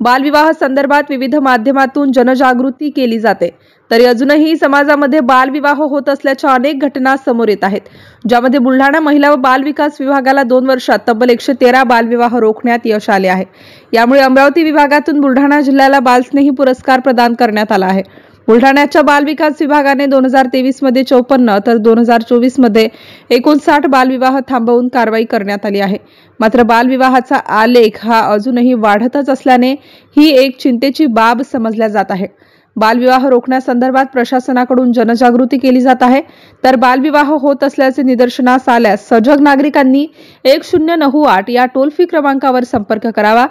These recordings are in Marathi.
बालविवाह संदर्भात विविध माध्यमातून जनजागृती केली जाते, तरी अजूनही समाजामध्ये बालविवाह होत असल्याच्या अनेक घटना समोर येत आहेत, ज्यामध्ये बुलढाणा महिला व बाल विकास विभागाला 2 वर्षात तब्बल 113 बालविवाह रोखण्यात यश आले आहे। यामुळे अमरावती विभागातून बुलढाणा जिल्ह्याला बालस्नेही पुरस्कार प्रदान करण्यात आला आहे। बुलढाण्याच्या बाल विकास विभागाने 2023 मध्ये 54 तर 2024 मध्ये 59 बालविवाह थांबवून कारवाई करण्यात आली आहे। मात्र बालविवाहाचा आलेख हा अजूनही वाढतच असल्याने ही एक चिंतेची बाब समजल्या जात आहे। बालविवाह रोखण्यासंदर्भात प्रशासनाकडून जनजागृती केली जात आहे, तर बालविवाह होत असल्याचे निदर्शनास आल्यास सजग नागरिकांनी 1098 या टोल फ्री क्रमांकावर संपर्क करावा।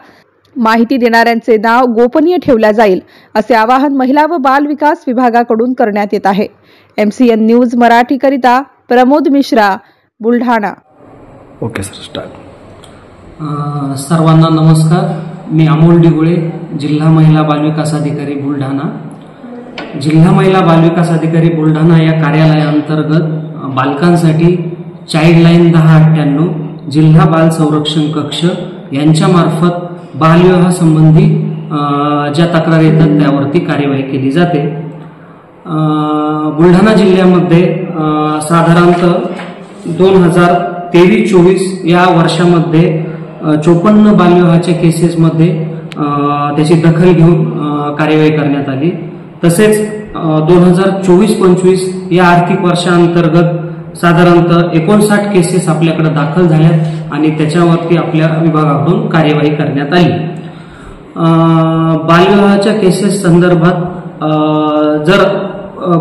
माहिती देणाऱ्यांचे नाव गोपनीय ठेवले जाईल, असे आवाहन महिला व बाल विकास विभागाकडून करण्यात येत आहे। MCN न्यूज मराठी करिता Pramod Mishra, Buldhana. Okay sir, start. सर्वांना नमस्कार। मी अमोल डिगोळे, जिल्हा महिला बाल विकास अधिकारी बुलढाणा। जिल्हा महिला बाल विकास अधिकारी बुलढाणा या कार्यालयाअंतर्गत बालकांसाठी चाइल्डलाईन 1098 जिल्हा बाल संरक्षण कक्ष यांच्यामार्फत बालविवाह संबंधी ज्या तक्रारी येतात त्यावरती कार्यवाही केली जाते। बुलढाणा जिल्ह्यामध्ये साधारणतः 2023-24 या वर्षामध्ये 54 बालविवाहाच्या केसेसमध्ये त्याची दखल घेऊन कार्यवाही करण्यात आली। तसेच 2024-25 या आर्थिक वर्षाअंतर्गत साधारणतः 59 केसेस आपल्याकडे दाखल झाल्यात आणि त्याच्यावरती आपल्या विभागाकडून कार्यवाही करण्यात आली। बालविवाहाच्या केसेस संदर्भात जर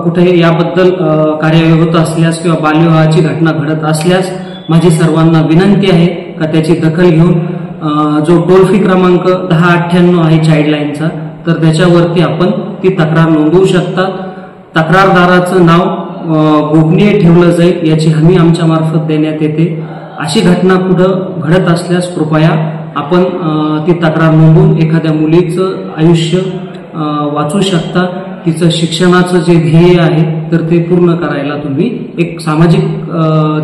कुठे याबद्दल कार्यवाही होत असल्यास किंवा बालविवाहाची घटना घडत असल्यास माझी सर्वांना विनंती आहे का त्याची दखल घेऊन जो टोल फ्री क्रमांक 1098 आहे चाइल्डलाईनचा, तर त्याच्यावरती आपण ती तक्रार नोंदवू शकता। तक्रारदाराचं नाव गोपनीय ठेवलं जाईल याची हमी आमच्या मार्फत देण्यात येते। अशी घटना कुठं घडत असल्यास कृपया आपण ती तक्रार नोंदवून एखाद्या मुलीचं आयुष्य वाचू शकता। तिचं शिक्षणाचं जे ध्येय आहे तर ते पूर्ण करायला तुम्ही एक सामाजिक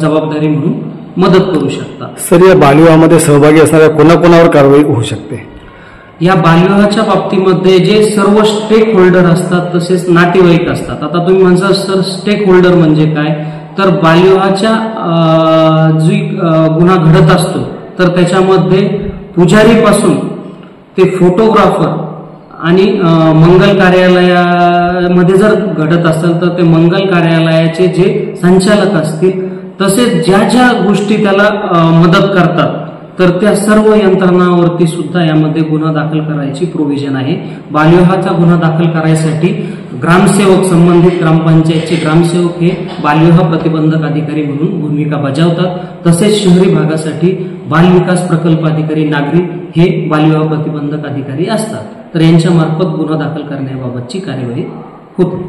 जबाबदारी म्हणून मदत करू शकता। सर, या बालविवाहामध्ये सहभागी असणाऱ्या कोणाकोणावर कारवाई होऊ शकते? या बालविवाहाच्या बाबतीमध्ये जे सर्व स्टेक होल्डर असतात तसेच नातेवाईक असतात। आता तुम्ही म्हणता सर स्टेक होल्डर म्हणजे काय, तर बालविवाहाच्या जी गुन्हा घडत असतो तर त्याच्यामध्ये पुजारीपासून ते फोटोग्राफर आणि मंगल कार्यालयामध्ये जर घडत असेल तर ते मंगल कार्यालयाचे जे संचालक असतील, तसेच ज्या ज्या गोष्टी त्याला मदत करतात तर त्या सर्व यंत्रणांवरती सुद्धा यामध्ये गुन्हा दाखल करायची प्रोव्हिजन आहे। बालविवाहाचा गुन्हा दाखल करायसाठी ग्रामसेवक, संबंधित ग्रामपंचायतचे ग्रामसेवक हे बालविवाह प्रतिबंधक अधिकारी म्हणून भूमिका बजावतात। तसेच शहरी भागासाठी बाल विकास प्रकल्प अधिकारी नागरी हे बालविवाह प्रतिबंधक अधिकारी असतात। तर यांच्या मार्फत गुन्हा दाखल करण्याबाबतची कार्यवाही होते।